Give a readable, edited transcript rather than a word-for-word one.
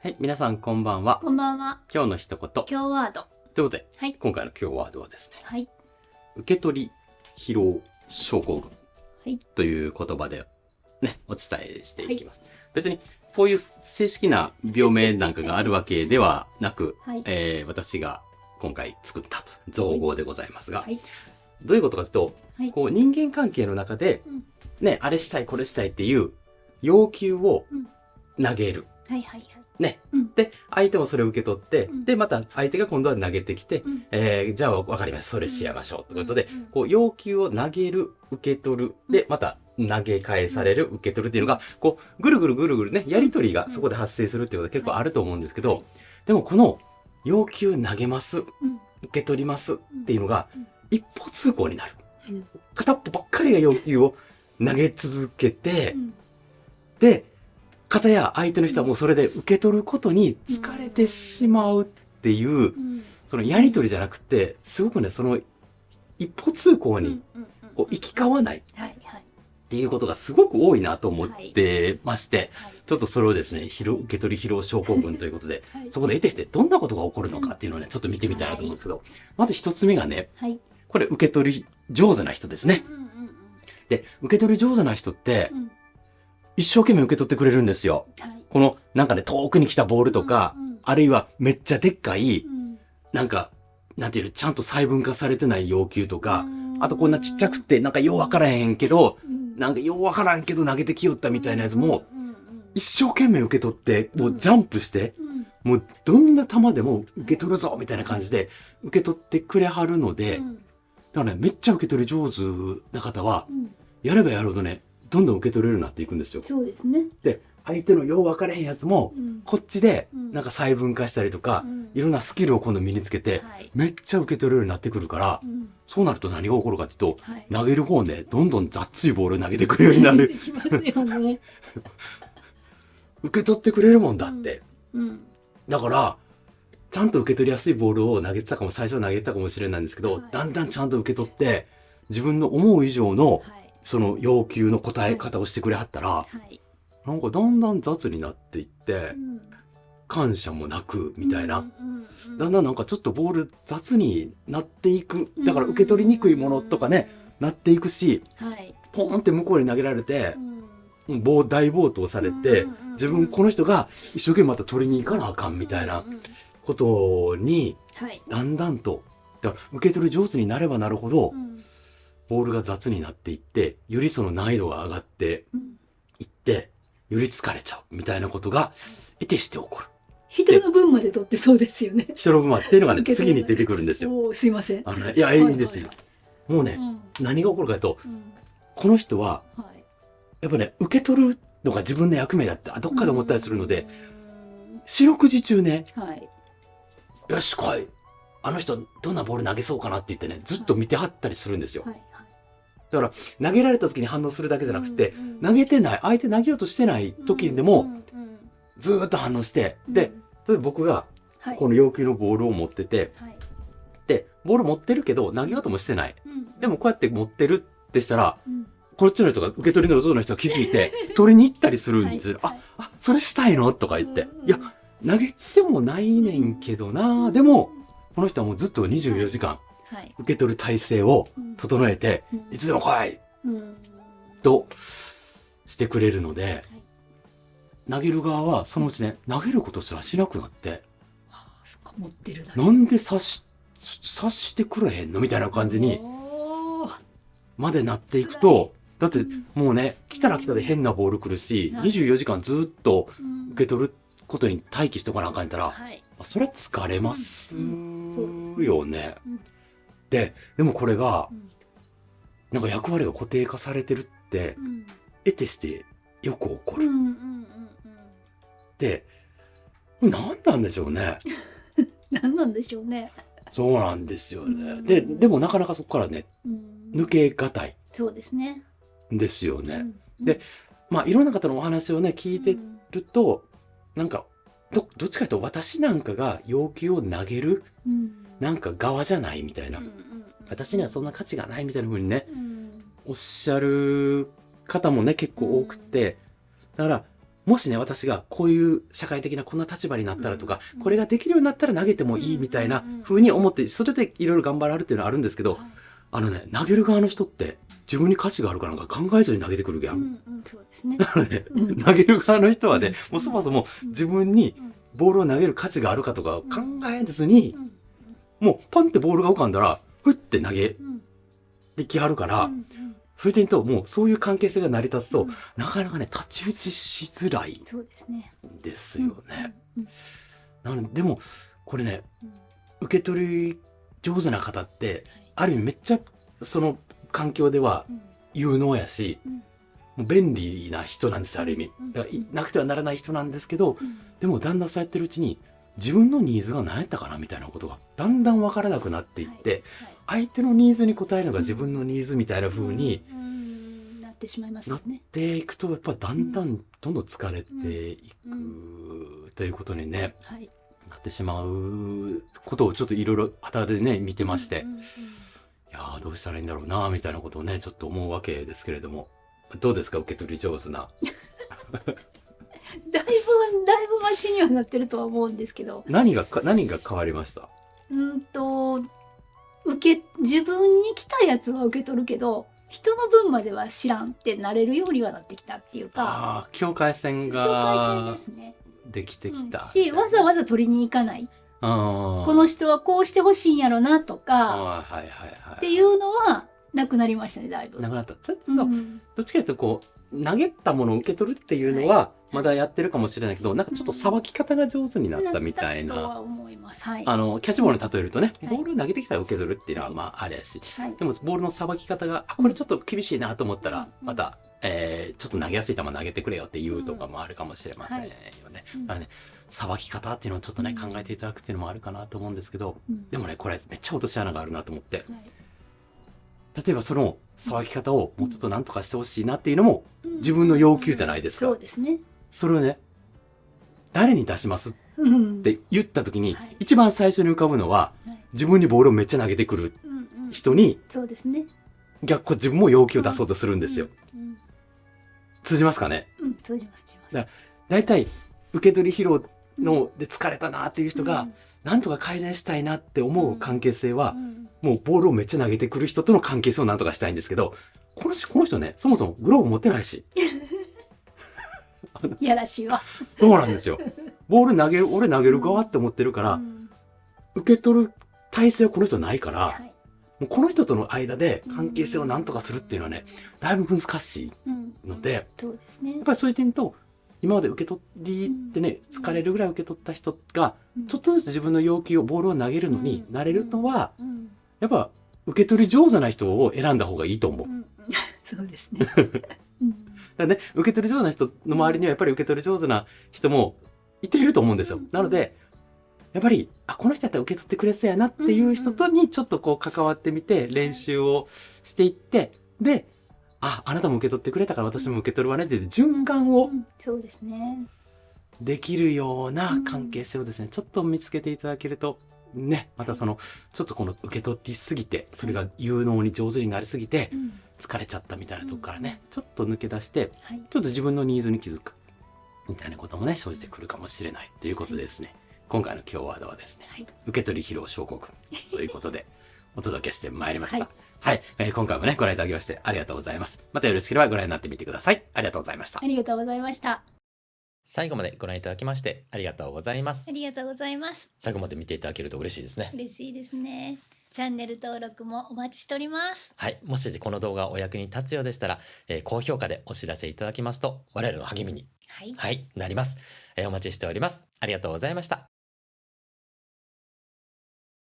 はい、皆さんこんばんは。こんばんは。今日の一言。今日ワード。ということで、はい。今回の今日ワードはですね、はい。受け取り疲労症候群はい。という言葉でね、お伝えしていきます。別にこういう正式な病名なんかがあるわけではなく、はい。私が今回作ったと造語でございますが、はい。どういうことかというと、はい。こう人間関係の中で、うんね、あれしたいこれしたいっていう要求を投げる。はいはいはい。ね。うんで、相手もそれを受け取って、うんで、また相手が今度は投げてきて、うんじゃあ分かりました。それしやましょう。ということで、うんこう、要求を投げる、受け取る。で、また投げ返される、受け取るっていうのが、こう、ぐるぐるぐるぐるね、やりとりがそこで発生するっていうことが結構あると思うんですけど、はいでもこの、要求投げます、うん受け取りますっていうのがうん、一方通行になる。うん片っぽばっかりが要求を投げ続けて、うんで、片や相手の人はもうそれで受け取ることに疲れてしまうっていう、うんそのやりとりじゃなくて、すごくね、その一歩通行にこう行き交わないっはいはいていうことがすごく多いなと思ってまして、はいちょっとそれをですね、受け取り疲労症候群ということで、はいそこで得てしてどんなことが起こるのかっていうのをね、ちょっと見てみたいなと思うんですけど、まず一つ目がね、はい。これ受け取り上手な人ですね。うんうんで、受け取り上手な人ってうん一生懸命受け取ってくれるんですよ。はい。このなんかね、遠くに来たボールとか、うんあるいはめっちゃでっかい、うんなんか、なんていうの、ちゃんと細分化されてない要求とか、うんあとこんなちっちゃくて、なんかようわからへんけど、うんなんかようわからんけど投げてきよったみたいなやつも、うんうん一生懸命受け取って、もうジャンプして、うんもうどんな球でも受け取るぞみたいな感じで受け取ってくれはるので、うんだからね、めっちゃ受け取り上手な方は、うんやればやるほどね、どんどん受け取れるようになっていくんですよ。そうですね。で、相手のようわからへんやつも、うんこっちでうんなんか細分化したりとか、うんいろんなスキルを今度身につけて、はい。めっちゃ受け取れるようになってくるから、うんそうなると何が起こるかっていうと、はい。投げる方ね、どんどん雑いボールを投げてくれるようになる。できますよね。受け取ってくれるもんだって。うんだから、ちゃんと受け取りやすいボールを投げてたかも、最初は投げてたかもしれないんですけど、はいだんだんちゃんと受け取って、自分の思う以上の、はいその要求の答え方をしてくれはったら、はい。なんかだんだん雑になっていってう、ん感謝もなく、みたいな。うんうんうんだんだんなんかちょっとボール雑になっていく。だから受け取りにくいものとかね、なっていくし、はい。ポーンって向こうに投げられてう、ん大暴投されて、うんうんうん自分この人が一生懸命また取りに行かなあかんみたいなうんうんことに、はい。だんだんと、だから受け取り上手になればなるほどう、んボールが雑になっていって、よりその難易度が上がってうんいって、より疲れちゃうみたいなことが、得てして起こる。人の分まで取ってそうですよね。人の分はっていうのがね、受け取り次に出てくるんですよ。おーすいません。いや、いはいいんですよ。もうね、何が起こるかというと、うんこの人は、はい。やっぱね、受け取るのが自分の役目だって、どっかで思ったりするので、四六時中ね、はい。よし、来い。あの人、どんなボール投げそうかなって言ってね、ずっと見てはったりするんですよ。はいはい。投げられた時に反応するだけじゃなくて、うんうん投げてない、相手投げようとしてない時でも、ずーっと反応して、で、例えば僕がはい、この要求のボールを持ってて、はい。で、ボール持ってるけど投げようともしてない。うんでもこうやって持ってるってしたら、うんこっちの人が、受け取りの上手の人が気づいて、取りに行ったりするんですよ。はいはいそれしたいのとか言って。うんいや、投げてもないねんけどな。でも、この人はもうずっと24時間、はい。受け取る体制をうん整えて、いつでも来いうんとしてくれるので、い投げる側はそのうちね、投げることすらしなくなって、はあそっか持ってるだけ。なんで察してくれへんのみたいな感じにおーまでなっていくと、だってうんもうね、来たら来たで変なボール来るし、はい24時間ずっとうん受け取ることに待機しとかなあかんやったら、はい。それは疲れますそうですよね。うんでもこれがう、んなんか役割が固定化されてるって、うん得てしてよく起こる。うんうんで、何なんでしょうね。何なんでしょうね。そうなんですよね。うんでもなかなかそこからね、うん抜けがたいそうですね。んですよね。うんでまあいろんな方のお話をね、聞いてると、なんか、どっちかというと私なんかが要求を投げる、うんなんか側じゃないみたいな。うんうん私にはそんな価値がないみたいな風にね、うんおっしゃる方もね、結構多くて、だから、もしね、私がこういう社会的なこんな立場になったらとか、これができるようになったら投げてもいいみたいな風に思って、それでいろいろ頑張られるっていうのはあるんですけど、投げる側の人って自分に価値があるかなんか考えずに投げてくるやん。そうですね。なので、投げる側の人はね、もうそもそも自分にボールを投げる価値があるかとかを考えずに、もうパンってボールが浮かんだら、ふって投げてきはるから、そういう点と、もうそういう関係性が成り立つと、なかなかね、太刀打ちしづらいそうですね。ですよね。なので、でも、これね、受け取り上手な方って、ある意味めっちゃ、その環境では有能やし、もう便利な人なんですよ、ある意味。だからなくてはならない人なんですけど、でもだんだんそうやってるうちに、自分のニーズが何やったかなみたいなことがだんだん分からなくなっていって、相手のニーズに応えるのが自分のニーズみたいな風になってしまいますなっよね。ていくと、やっぱだんだんどんどん疲れていくということにね、なってしまうことをちょっといろいろ旗でね見てまして、いやーどうしたらいいんだろうなみたいなことをねちょっと思うわけですけれども、どうですか、受け取り上手な。だいぶマシにはなってるとは思うんですけど。何が変わりました？自分に来たやつは受け取るけど、人の分までは知らんってなれるようにはなってきたっていうか、境界線境界線がですね。できてきた、し、わざわざ取りに行かない。この人はこうしてほしいんやろなとかっていうのはなくなりましたね、だいぶ。なくなった。それとどっちかというとこう投げたものを受け取るっていうのはまだやってるかもしれないけど、なんかちょっとさばき方が上手になったみたいな。とは思います。はい。キャッチボールに例えるとね、ボール投げてきたら受け取るっていうのはまああれやし、でもボールのさばき方がこれちょっと厳しいなと思ったらまたちょっと投げやすい球投げてくれよっていうとかもあるかもしれませんよね。だからね、さばき方っていうのをちょっとね考えていただくっていうのもあるかなと思うんですけど、でもねこれめっちゃ落とし穴があるなと思って、例えばそのさばき方をもうちょっとなんとかしてほしいなっていうのも自分の要求じゃないですか。そうですね。それをね、誰に出しますって言った時に一番最初に浮かぶのは、自分にボールをめっちゃ投げてくる人に自分も要求を出そうとするんですよ。通じますかね？通じます。だから大体受け取り疲労ので疲れたなっていう人がなんとか改善したいなって思う関係性は、もうボールをめっちゃ投げてくる人との関係性をなんとかしたいんですけど、この人ね、そもそもグローブ持ってないし。やらしいわ。そうなんですよ。ボール俺投げる側って思ってるから、受け取る体制はこの人ないから、もうこの人との間で関係性をなんとかするっていうのはね、だいぶ難しいので、そうですね。やっぱりそういう点と、今まで受け取りってね、疲れるぐらい受け取った人が、ちょっとずつ自分の要求を、ボールを投げるのになれるのは、やっぱ受け取り上手な人を選んだ方がいいと思う。そうですね。だね、受け取り上手な人の周りにはやっぱり受け取り上手な人もいていると思うんですよ。なので、やっぱり、この人やったら受け取ってくれそうやなっていう人とにちょっとこう関わってみて、練習をしていって、で、あなたも受け取ってくれたから私も受け取るわねって循環をそうですね。できるような関係性をですね、ちょっと見つけていただけると、ね、またちょっとこの受け取りすぎて、それが有能に上手になりすぎて、疲れちゃったみたいなとこからね、ちょっと抜け出して、ちょっと自分のニーズに気づくみたいなこともね、生じてくるかもしれないということでですね、今回の今日ワードはですね、受け取り疲労症候群ということでお届けしてまいりました。はい、今回もね、ご覧いただきましてありがとうございます。またよろしければご覧になってみてください。ありがとうございました。ありがとうございました。最後までご覧いただきましてありがとうございます。ありがとうございます。最後まで見ていただけると嬉しいですね。嬉しいですね。チャンネル登録もお待ちしております。はい、もしこの動画お役に立つようでしたら、高評価でお知らせいただきますと我々の励みに、なります。お待ちしております。ありがとうございました。